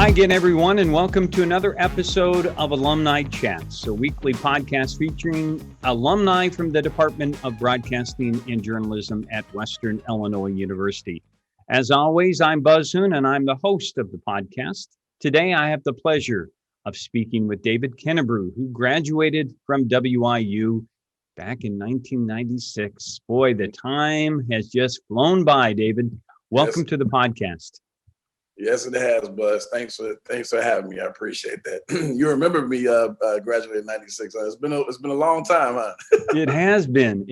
Hi again, everyone, and welcome to another episode of Alumni Chats, a weekly podcast featuring alumni from the Department of Broadcasting and Journalism at Western Illinois University. As always, I'm Buzz Hoon, and I'm the host of the podcast. Today, I have the pleasure of speaking with David Kenebrew, who graduated from WIU back in 1996. Boy, the time has just flown by, David. Welcome to the podcast. Yes, it has, Buzz. Thanks for having me. I appreciate that. You remember me graduating in '96. It's been a long time, huh? It has been.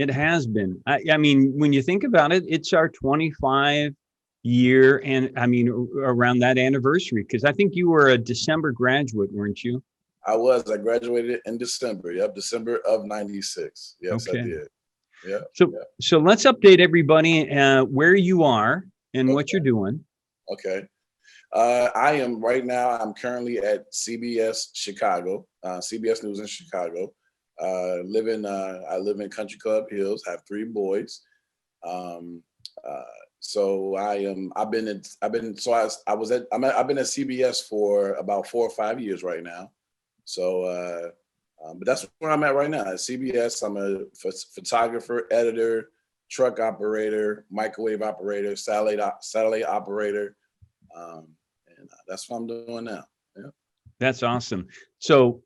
I mean, when you think about it, it's our 25 year, and I mean around that anniversary, because I think you were a December graduate, weren't you? I was. I graduated in December. Yep, December of '96. Yes, okay. I did. Yeah. So let's update everybody where you are and what you're doing. Okay. I'm currently at CBS Chicago, CBS News in Chicago. I live in Country Club Hills, have 3 boys. So I've been at CBS for about 4 or 5 years right now. So, but that's where I'm at right now. At CBS, I'm a photographer, editor, truck operator, microwave operator, satellite operator. And that's what I'm doing now. Yeah. That's awesome. So,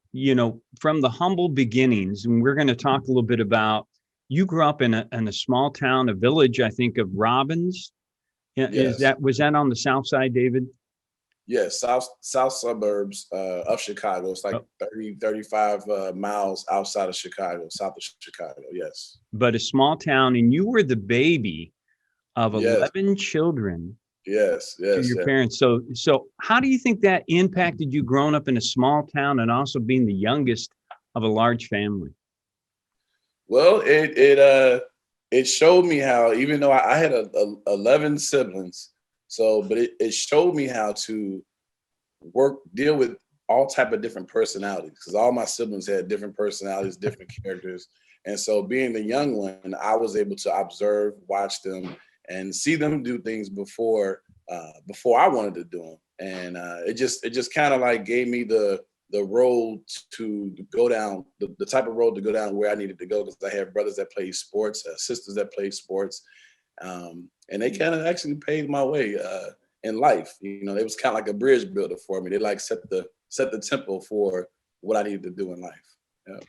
from the humble beginnings, and we're going to talk a little bit about, you grew up in a small town, a village, I think, of Robbins. Yes. Was that on the south side, David? Yes, south suburbs of Chicago. It's like 35 miles outside of Chicago, south of Chicago. Yes. But a small town, and you were the baby of 11 children. Yes. To your parents. So how do you think that impacted you growing up in a small town and also being the youngest of a large family? Well, it showed me how, even though I had 11 siblings, but it showed me how to deal with all type of different personalities, because all my siblings had different personalities, different characters. And so being the young one, I was able to observe, watch them, and see them do things before I wanted to do them. And it just kind of like gave me the road to go down, the type of road to go down where I needed to go, because I have brothers that play sports, sisters that play sports, and they kind of actually paved my way in life. It was kind of like a bridge builder for me. They like set the tempo for what I needed to do in life. Yeah.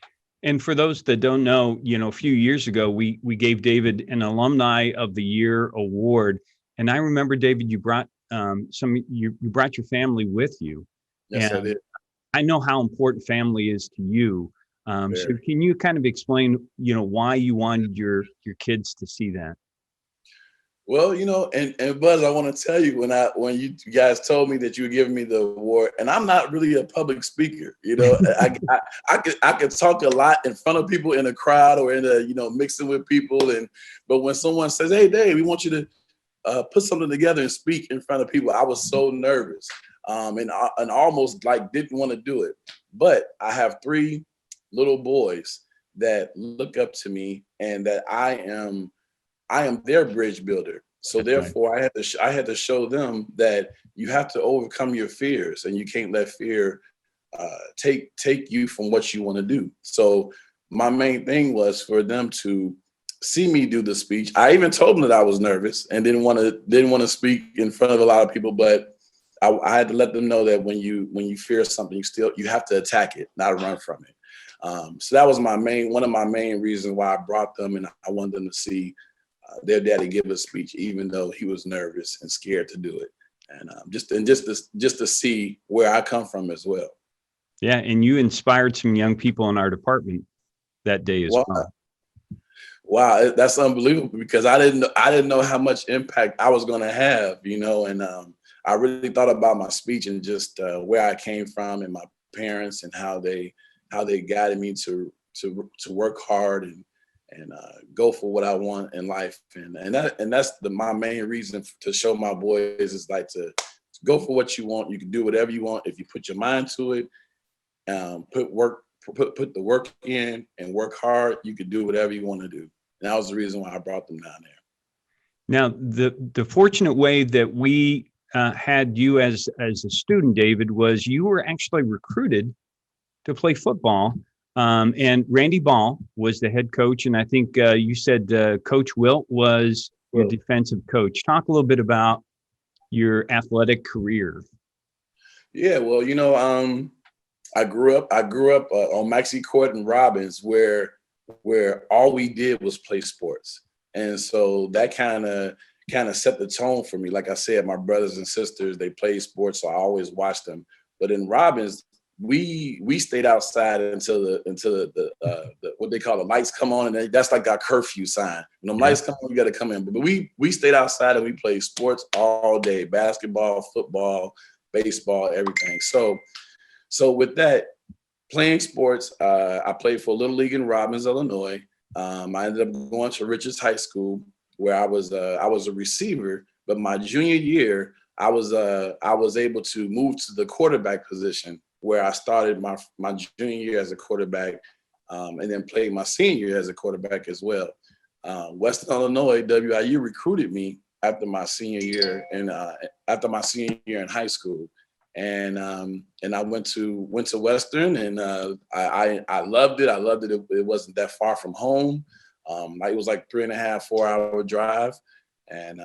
And for those that don't know, a few years ago, we gave David an Alumni of the Year award. And I remember, David, you brought you brought your family with you. Yes, and I did. I know how important family is to you. So can you kind of explain, why you wanted your kids to see that? Well, and Buzz, I want to tell you, when you guys told me that you were giving me the award, and I'm not really a public speaker, I could talk a lot in front of people in a crowd or in mixing with people, but when someone says, "Hey, Dave, we want you to put something together and speak in front of people," I was so nervous, and almost like didn't want to do it. But I have 3 little boys that look up to me, and that I am their bridge builder. So That's therefore, right. I had to show them that you have to overcome your fears, and you can't let fear take you from what you want to do. So my main thing was for them to see me do the speech. I even told them that I was nervous and didn't want to speak in front of a lot of people, but I had to let them know that when you fear something, you have to attack it, not run from it. So that was one of my main reasons why I brought them, and I wanted them to see their daddy give a speech, even though he was nervous and scared to do it, and just to see where I come from as well. Yeah, and you inspired some young people in our department that day as well. Wow, that's unbelievable, because I didn't know how much impact I was going to have, and I really thought about my speech and just where I came from and my parents, and how they guided me to work hard and go for what I want in life, and that's my main reason to show my boys is like to go for what you want. You can do whatever you want if you put your mind to it, put the work in and work hard. You can do whatever you want to do. And that was the reason why I brought them down there. Now, the fortunate way that we had you as a student, David, was you were actually recruited to play football. And Randy Ball was the head coach. And I think you said Coach Wilt was your defensive coach. Talk a little bit about your athletic career. Yeah, well, I grew up on Maxey Court in Robbins, where all we did was play sports, and so that kind of set the tone for me. Like I said, my brothers and sisters, they played sports, so I always watched them. But in Robbins, we stayed outside until the what they call the lights come on, and that's like our curfew sign. When the lights come on, you got to come in. But we stayed outside and we played sports all day: basketball, football, baseball, everything. So with that, playing sports, I played for Little League in Robbins, Illinois. I ended up going to Richards High School, where I was a receiver. But my junior year, I was able to move to the quarterback position, where I started my junior year as a quarterback, and then played my senior year as a quarterback as well. Western Illinois, WIU recruited me after my senior year in high school, and I went to Western, and I loved it. I loved it. It wasn't that far from home. It was like 3.5-4 hour drive, and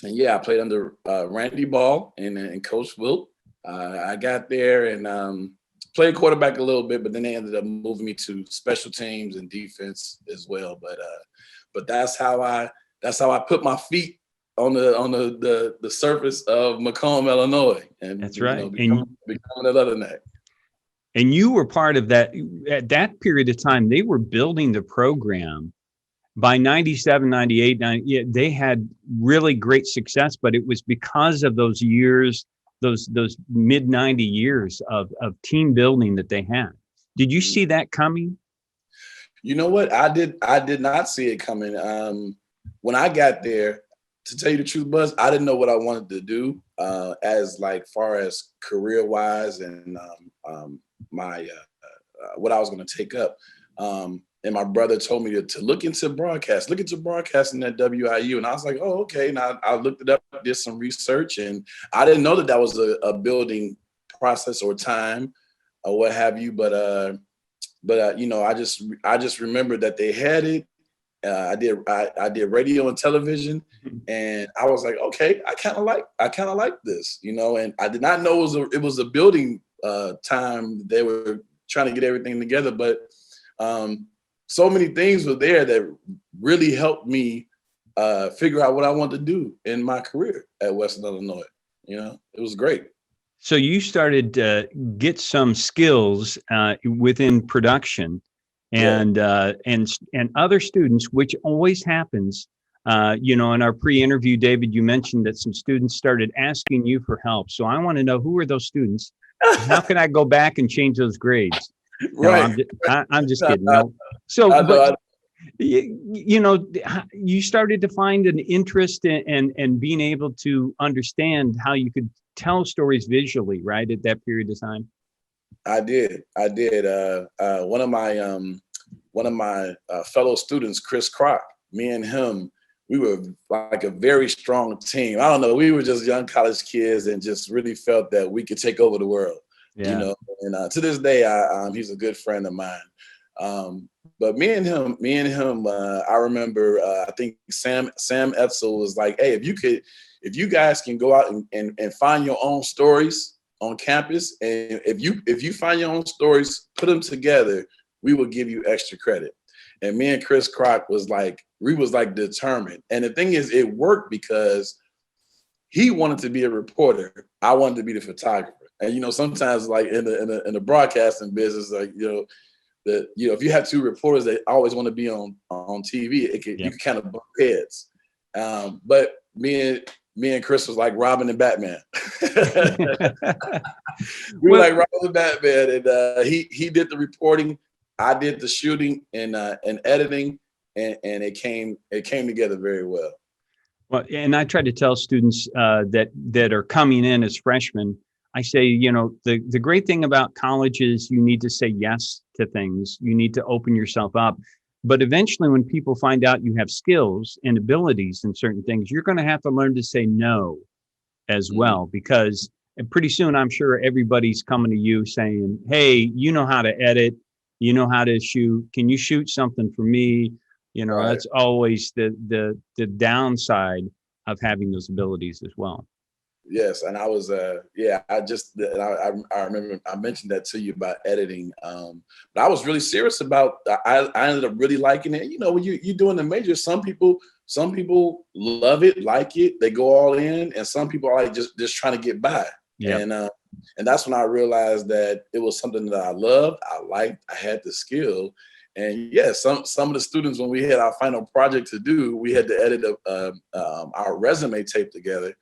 yeah, I played under Randy Ball and Coach Wilt. I got there and played quarterback a little bit, but then they ended up moving me to special teams and defense as well. But that's how I put my feet on the surface of Macomb, Illinois, and that's right. Becoming a Alumni. And you were part of that at that period of time. They were building the program. By 97, 98, they had really great success, but it was because of those years, those mid 90 years of team building that they had. Did you see that coming? You know what? I did not see it coming. When I got there, to tell you the truth, Buzz, I didn't know what I wanted to do as far as career wise and my what I was going to take up. And my brother told me to look into broadcasting at WIU. And I was like, oh, okay. And I looked it up, did some research, and I didn't know that was a building process or time or what have you. But I just remembered that they had it. I did radio and television, and I was like, okay, I kind of like this, and I did not know it was a building time. They were trying to get everything together, but so many things were there that really helped me figure out what I wanted to do in my career at Western Illinois. It was great. So you started to get some skills within production and other students, which always happens. In our pre-interview, David, you mentioned that some students started asking you for help. So I want to know, who are those students? How can I go back and change those grades? Right. No, I'm just kidding. No. So, you started to find an interest in being able to understand how you could tell stories visually, right, at that period of time. I did. One of my fellow students, Chris Kroc, me and him, we were like a very strong team. I don't know. We were just young college kids and just really felt that we could take over the world. Yeah. And to this day, he's a good friend of mine. But me and him, I remember, I think Sam Etzel was like, hey, if you guys can go out and find your own stories on campus, and if you find your own stories, put them together, we will give you extra credit. And me and Chris Kroc we was determined. And the thing is, it worked because he wanted to be a reporter. I wanted to be the photographer. And sometimes in the broadcasting business, if you have two reporters that always want to be on TV, you can kind of bump heads. But me and Chris was like Robin and Batman. We were like Robin and Batman, and he did the reporting, I did the shooting and editing, and it came together very well. Well, and I try to tell students that are coming in as freshmen, I say, the great thing about college is you need to say yes to things. You need to open yourself up. But eventually, when people find out you have skills and abilities in certain things, you're going to have to learn to say no. as well, because pretty soon I'm sure everybody's coming to you saying, hey, you know how to edit, you know how to shoot, can you shoot something for me? Right. That's always the downside of having those abilities as well. Yes, and I was I remember I mentioned that to you about editing. But I was really serious about I ended up really liking it. When you're doing the major, some people love it, like it, they go all in, and some people are like just trying to get by. Yeah. And that's when I realized that it was something that I loved, I liked, I had the skill. And yes, some of the students, when we had our final project to do, we had to edit our resume tape together.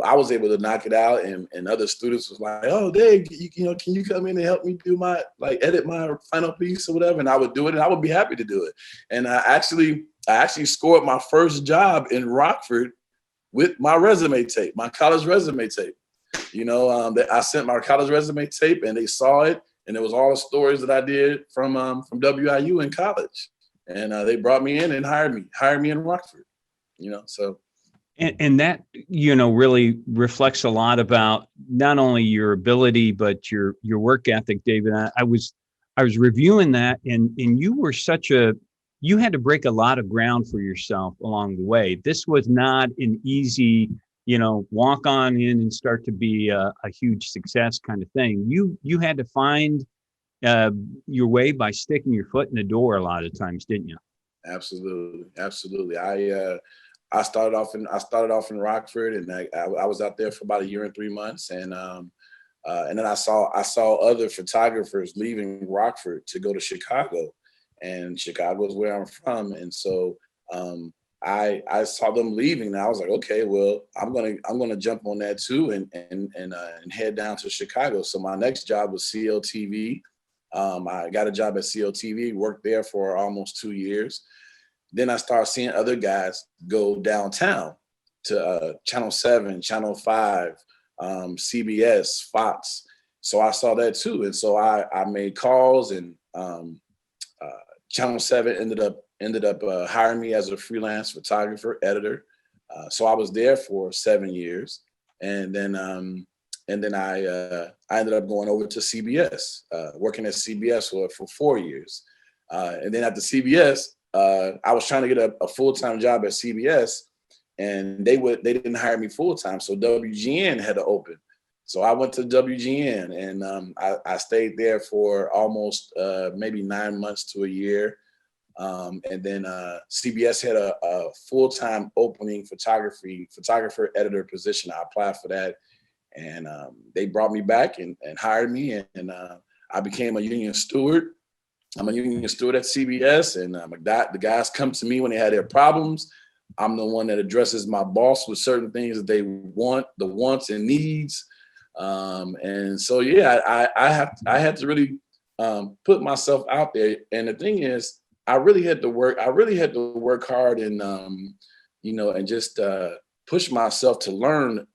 I was able to knock it out, and other students was like, "Oh, Dave, can you come in and help me do my edit my final piece or whatever?" And I would do it, and I would be happy to do it. And I actually scored my first job in Rockford with my resume tape, my college resume tape. I sent my college resume tape, and they saw it, and it was all the stories that I did from WIU in college, and they brought me in and hired me in Rockford. So. And that, really reflects a lot about not only your ability, but your work ethic, David. I was reviewing that, and you had to break a lot of ground for yourself along the way. This was not an easy, walk on in and start to be a huge success kind of thing. You had to find your way by sticking your foot in the door a lot of times, didn't you? Absolutely. I started off in Rockford, and I was out there for about 1 year and 3 months, and then I saw other photographers leaving Rockford to go to Chicago, and Chicago is where I'm from, and so I saw them leaving, and I was like, okay, well, I'm gonna jump on that too, and head down to Chicago. So my next job was CLTV. I got a job at CLTV, worked there for almost 2 years. Then I started seeing other guys go downtown to Channel 7, Channel 5, CBS, Fox. So I saw that too. And so I made calls, and Channel 7 ended up hiring me as a freelance photographer, editor. So I was there for 7 years. And then I ended up going over to CBS, working at CBS for 4 years. And then after CBS, I was trying to get a full-time job at CBS, and they didn't hire me full-time. So WGN had to open. So I went to WGN, and I stayed there for almost maybe 9 months to a year. And then CBS had a full-time opening photographer editor position. I applied for that, and they brought me back and hired me, and I became a union steward. I'm a union steward at CBS, and the guys come to me when they have their problems. I'm the one that addresses my boss with certain things that they want, the wants and needs. And so, yeah, I had to really put myself out there. And the thing is, I really had to work hard, and and just push myself to learn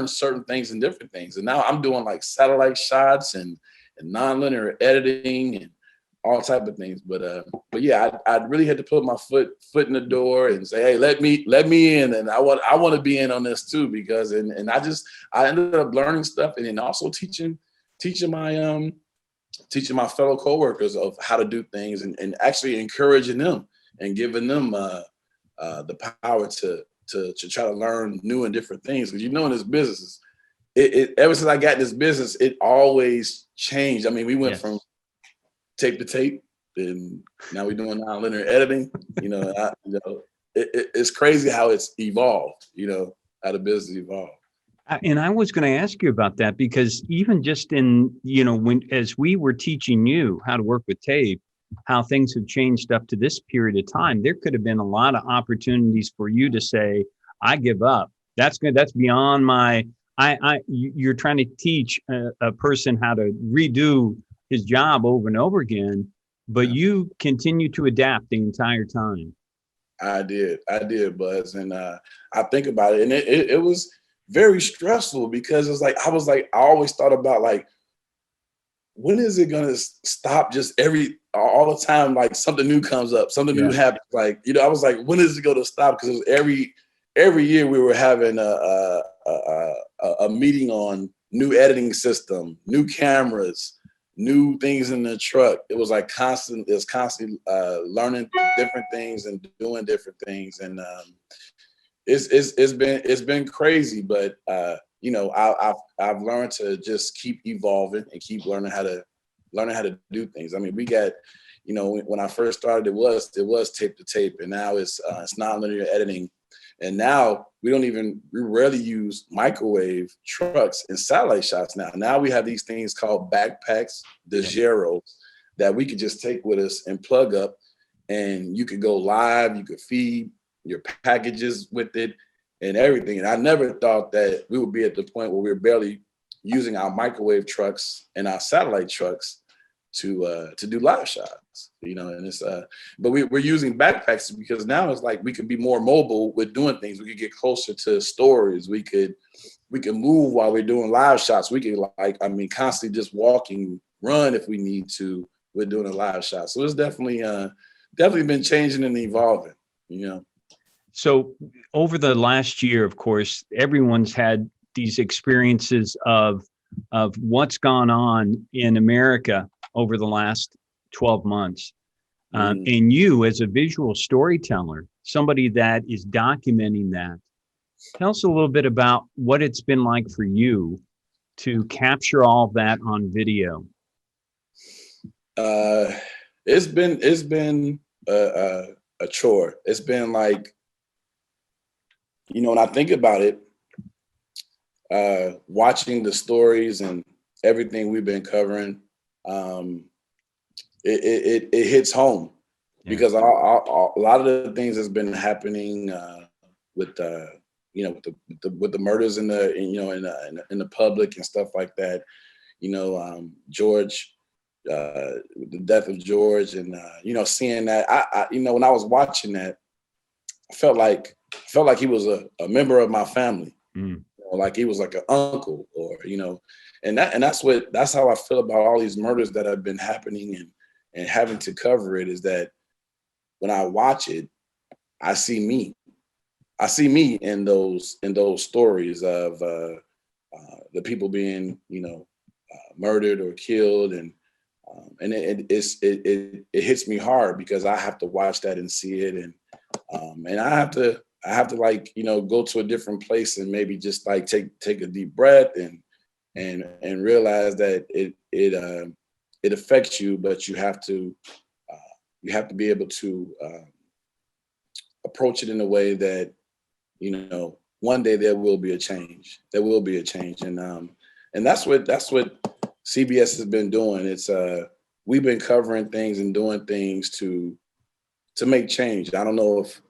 certain things and different things. And now I'm doing like satellite shots and nonlinear editing and all type of things. But yeah, I really had to put my foot in the door and say, hey, let me in. And I want to be in on this too, because I ended up learning stuff, and then also teaching my fellow coworkers of how to do things, and actually encouraging them and giving them the power to try to learn new and different things. Because in this business, it ever since I got in this business, it always changed. I mean, we went from tape to tape, and now we're doing nonlinear editing. It's crazy how it's evolved. How the business evolved. And I was going to ask you about that, because even just in, as we were teaching you how to work with tape, how things have changed up to this period of time, there could have been a lot of opportunities for you to say, I give up. That's good. That's beyond my, you're trying to teach a person how to redo his job over and over again, but you continue to adapt the entire time. I did, Buzz. And I think about it, and it was very stressful, because it's like, I always thought about, like, when is it going to stop? Just all the time, like something new comes up, something new happens. Like, I was like, when is it going to stop? Because every year we were having a meeting on new editing system, new cameras, new things in the truck. It was like constantly learning different things and doing different things. And it's been crazy, but you know, I've learned to just keep evolving and keep learning how to do things. I mean, we got, you know, when I first started, it was tape to tape, and now it's nonlinear editing. And now we rarely use microwave trucks in satellite shots now. Now we have these things called backpacks, the Zeros, that we could just take with us and plug up, and you could go live, you could feed your packages with it and everything. And I never thought that we would be at the point where we're barely using our microwave trucks and our satellite trucks to do live shots, you know. And it's but we're using backpacks because now it's like we can be more mobile with doing things. We could get closer to stories. We can move while we're doing live shots. We can, like, I mean, constantly just walking, run if we need to. We're doing a live shot. So it's definitely been changing and evolving, you know. So over the last year, of course, everyone's had these experiences of what's gone on in America over the last 12 months. And you, as a visual storyteller, somebody that is documenting that, tell us a little bit about what it's been like for you to capture all that on video. It's been a chore. It's been like, you know, when I think about it, watching the stories and everything we've been covering, it hits home because a lot of the things that's been happening with you know, with the murders in the public and stuff like that. You know, George, the death of George, and you know, seeing that, I you know, when I was watching that, I felt like he was a member of my family. Like he was like an uncle, or, you know, and that's how I feel about all these murders that have been happening and having to cover it, is that when I watch it, I see me in those stories of the people being, you know, murdered or killed, and it hits me hard because I have to watch that and see it, and I have to like, you know, go to a different place and maybe just like take a deep breath and realize that it affects you, but you have to be able to approach it in a way that, you know, one day there will be a change. And that's what CBS has been doing. It's we've been covering things and doing things to make change. I don't know if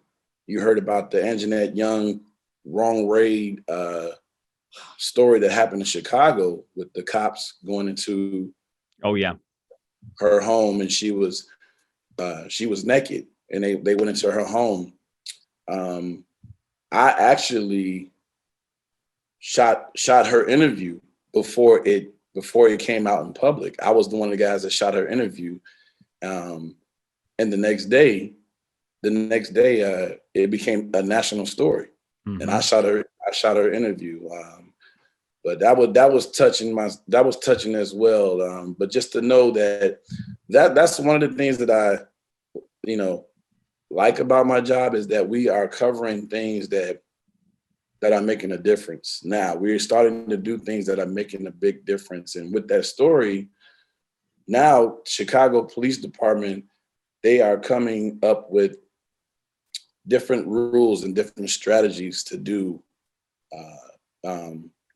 you heard about the Anjanette Young wrong raid story that happened in Chicago with the cops going into her home, and she was naked, and they went into her home. I actually shot her interview before it came out in public. I was one of the guys that shot her interview, and the next day, it became a national story, and I shot her interview. But that was touching as well. But just to know that's one of the things that I, you know, like about my job, is that we are covering things that are making a difference. Now we're starting to do things that are making a big difference. And with that story, now Chicago Police Department, they are coming up with different rules and different strategies to do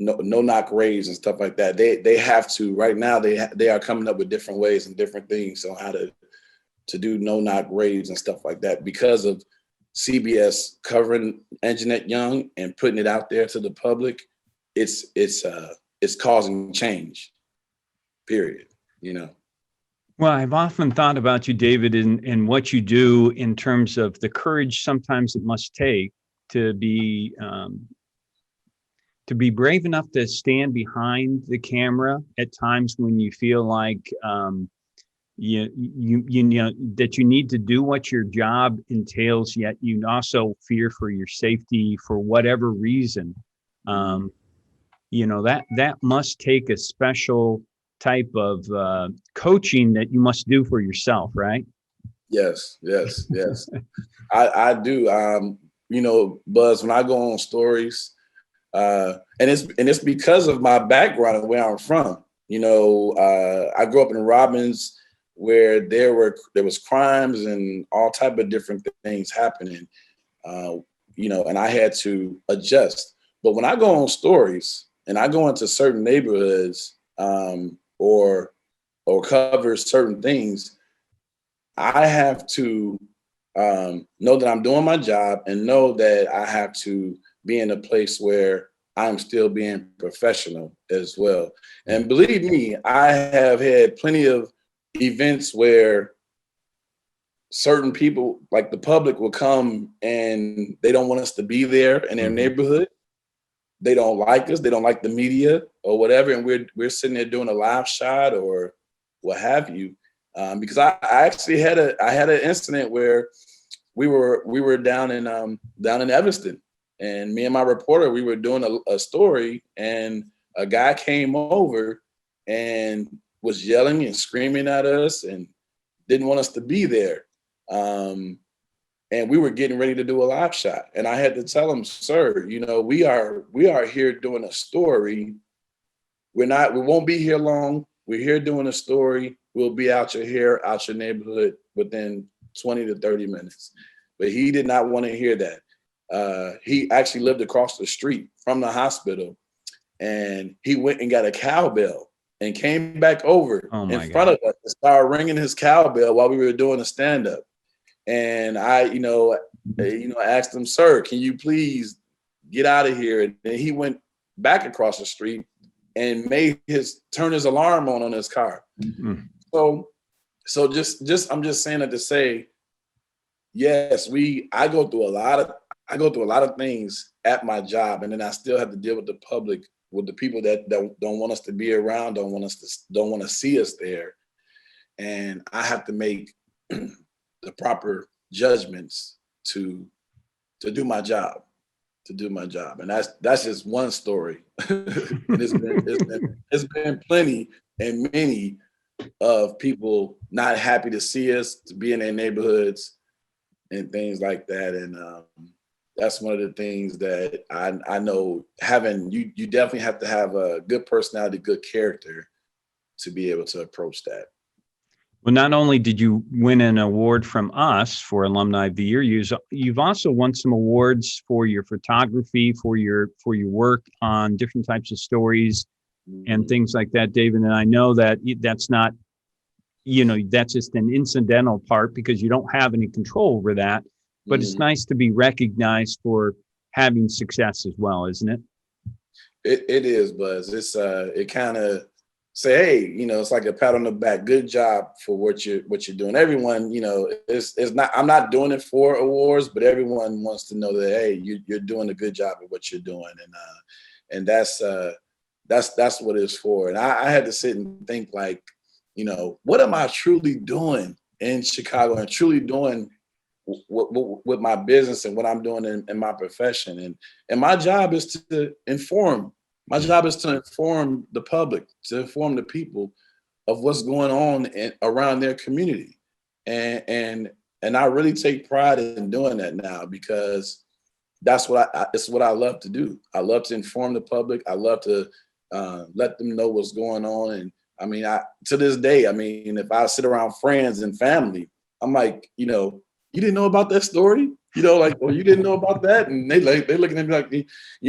no knock raids and stuff like that. They have to right now. They are coming up with different ways and different things on how to do no knock raids and stuff like that, because of CBS covering Anjanette Young and putting it out there to the public. It's causing change, period, you know. Well, I've often thought about you, David, and what you do in terms of the courage sometimes it must take to be brave enough to stand behind the camera at times when you feel like you know that you need to do what your job entails, yet you also fear for your safety for whatever reason. You know, that must take a special type of coaching that you must do for yourself, right? Yes, yes, yes. I do. You know, Buzz, when I go on stories, and it's because of my background and where I'm from. You know, I grew up in Robbins, where there was crimes and all type of different things happening. You know, and I had to adjust. But when I go on stories and I go into certain neighborhoods, or cover certain things, I have to know that I'm doing my job and know that I have to be in a place where I'm still being professional as well. And believe me, I have had plenty of events where certain people, like the public, will come and they don't want us to be there in their neighborhood. They don't like us. They don't like the media or whatever. And we're sitting there doing a live shot or what have you. Because I actually had an incident where we were down in Evanston, and me and my reporter, we were doing a story, and a guy came over and was yelling and screaming at us and didn't want us to be there. And we were getting ready to do a live shot, and I had to tell him, sir, you know, we are here doing a story. We won't be here long. We're here doing a story. We'll be out your neighborhood within 20 to 30 minutes. But he did not want to hear that. He actually lived across the street from the hospital, and he went and got a cowbell and came back over in front of us and started ringing his cowbell while we were doing a stand-up. And I asked him, sir, can you please get out of here? And then he went back across the street and turn his alarm on his car. So I'm just saying that to say, yes, I go through a lot of things at my job, and then I still have to deal with the public, with the people that don't want us to be around, don't want to see us there, and I have to make the proper judgments to do my job, and that's just one story. And it's been plenty and many of people not happy to see us, to be in their neighborhoods and things like that. And that's one of the things that I know you definitely have to have a good personality, good character to be able to approach that. Well, not only did you win an award from us for Alumni of the Year, you've also won some awards for your photography, for your work on different types of stories and things like that, David. And I know that that's not, that's just an incidental part because you don't have any control over that. But it's nice to be recognized for having success as well, isn't it? It is, Buzz. It's it kind of say, hey, it's like a pat on the back. Good job for what you're doing. Everyone, it's not. I'm not doing it for awards, but everyone wants to know that, hey, you're doing a good job at what you're doing, and that's what it's for. And I had to sit and think, like, what am I truly doing in Chicago and truly doing with my business and what I'm doing in my profession. And my job is to inform. My job is to inform the public, to inform the people of what's going on around their community. And I really take pride in doing that now, because that's it's what I love to do. I love to inform the public. I love to let them know what's going on. And I mean, to this day, if I sit around friends and family, I'm like, you didn't know about that story? Like, well, you didn't know about that? And they looking at me like,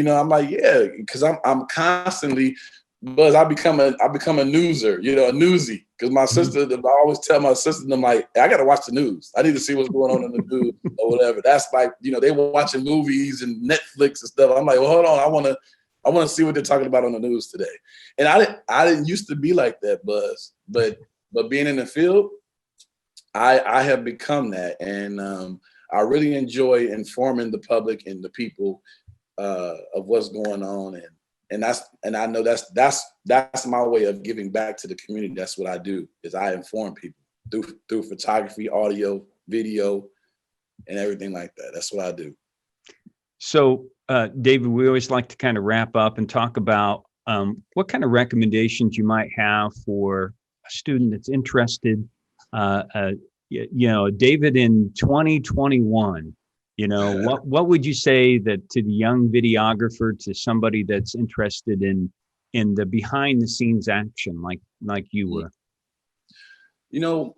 I'm like, yeah, because I'm constantly, Buzz, I become a newser, a newsie. Because my sister, I always tell my sister, I'm like, I got to watch the news. I need to see what's going on in the news or whatever. That's like, they were watching movies and Netflix and stuff. I'm like, well, hold on, I want to see what they're talking about on the news today. And I didn't used to be like that, Buzz, but being in the field, I have become that, and I really enjoy informing the public and the people of what's going on, and I know that's my way of giving back to the community. That's what I do, is I inform people. through photography, audio, video, and everything like that. That's what I do. So, David, we always like to kind of wrap up and talk about what kind of recommendations you might have for a student that's interested. David, in 2021, what would you say that to the young videographer, to somebody that's interested in the behind the scenes action, like you were?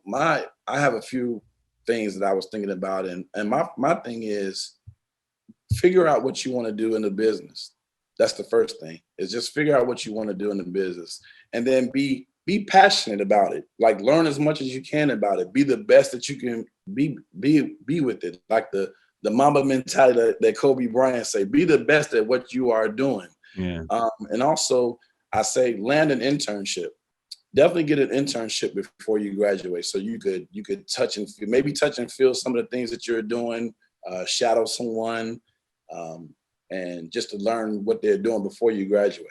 I have a few things that I was thinking about, and my thing is figure out what you want to do in the business. That's the first thing, is just figure out what you want to do in the business, and then be passionate about it. Like, learn as much as you can about it. Be the best that you can be with it. Like the Mamba mentality that Kobe Bryant say, be the best at what you are doing. Yeah. And also I say land an internship. Definitely get an internship before you graduate, so you could touch and feel some of the things that you're doing, shadow someone, and just to learn what they're doing before you graduate.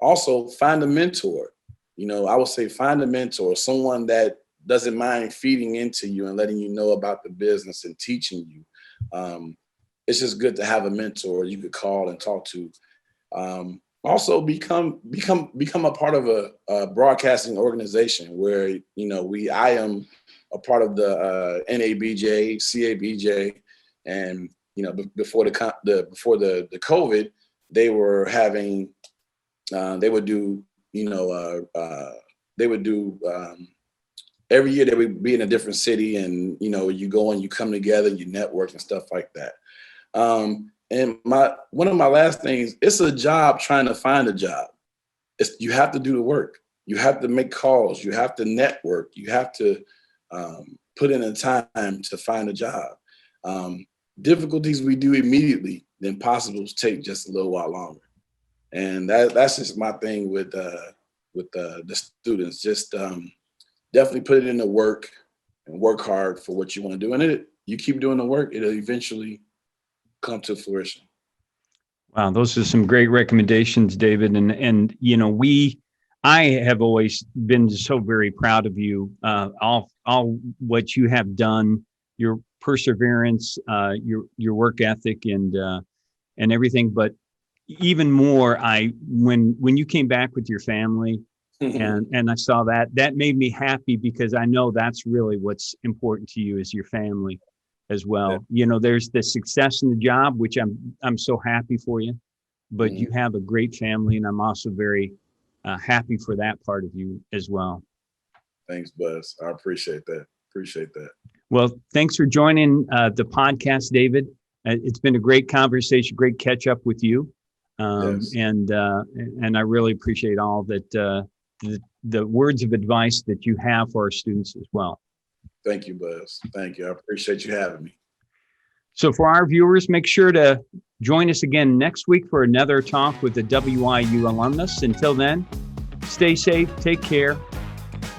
Also, find a mentor. I would say find a mentor, someone that doesn't mind feeding into you and letting you know about the business and teaching you. It's just good to have a mentor you could call and talk to. Also, become a part of a broadcasting organization where I am a part of the NABJ, CABJ, and before the COVID, they were having they would do every year they would be in a different city, and you go and you come together and you network and stuff like that. And one of my last things, it's a job trying to find a job. You have to do the work. You have to make calls. You have to network. You have to put in the time to find a job. Difficulties we do immediately, the impossibles take just a little while longer. And that's just my thing with the students. Just definitely put it in the work and work hard for what you want to do. And you keep doing the work, it'll eventually come to fruition. Wow, those are some great recommendations, David. And I have always been so very proud of you. All what you have done, your perseverance, your work ethic, and everything. But even more, when you came back with your family, and I saw that made me happy, because I know that's really what's important to you, is your family as well. Yeah. There's the success in the job, which I'm so happy for you, but you have a great family, and I'm also very happy for that part of you as well. Thanks, Buzz. I appreciate that. Well, thanks for joining the podcast, David. It's been a great conversation, great catch up with you. Yes. And I really appreciate all that, the words of advice that you have for our students as well. Thank you, Buzz. Thank you. I appreciate you having me. So for our viewers, make sure to join us again next week for another talk with the WIU alumnus. Until then, stay safe, take care,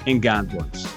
and God bless.